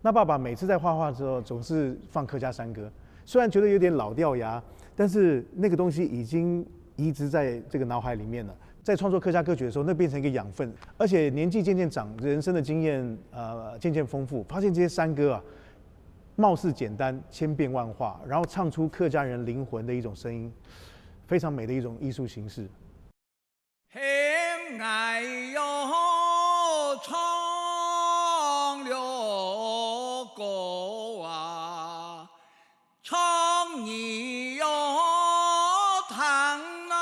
那爸爸每次在画画的时候，总是放客家山歌，虽然觉得有点老掉牙，但是那个东西已经移植在这个脑海里面了。在创作客家歌曲的时候，那变成一个养分，而且年纪渐渐长，人生的经验渐渐丰富，发现这些山歌啊，貌似简单，千变万化，然后唱出客家人灵魂的一种声音，非常美的一种艺术形式。爱哟唱了歌啊，唱你哟弹啊，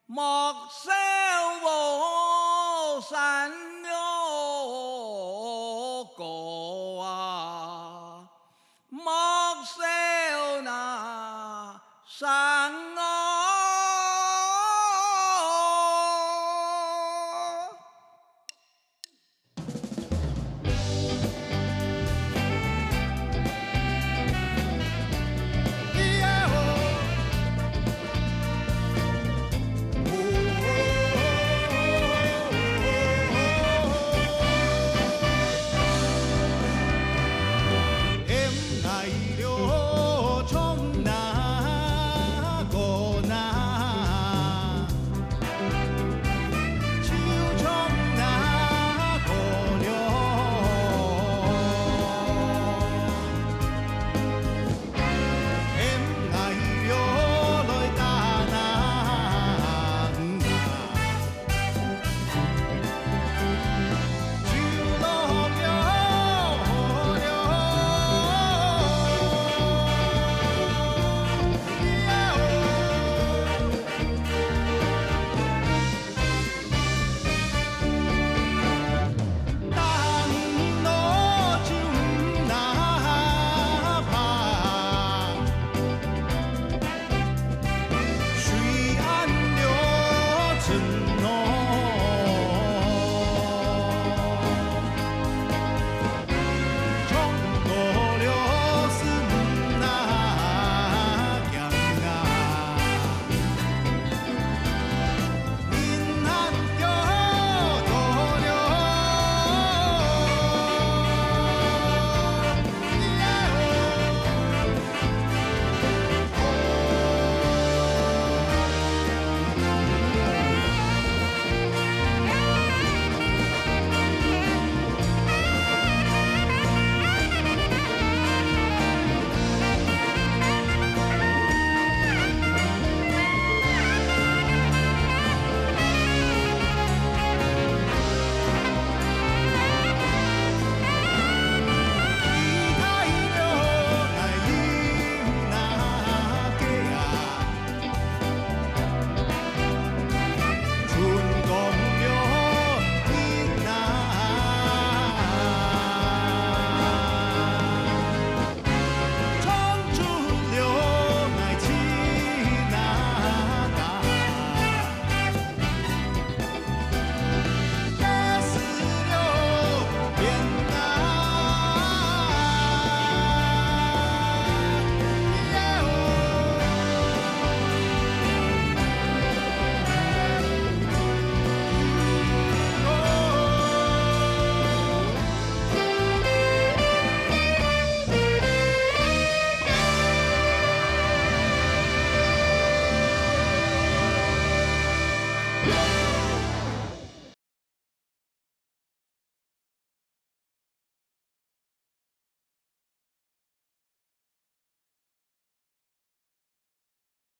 莫笑我山了歌啊，莫笑那山。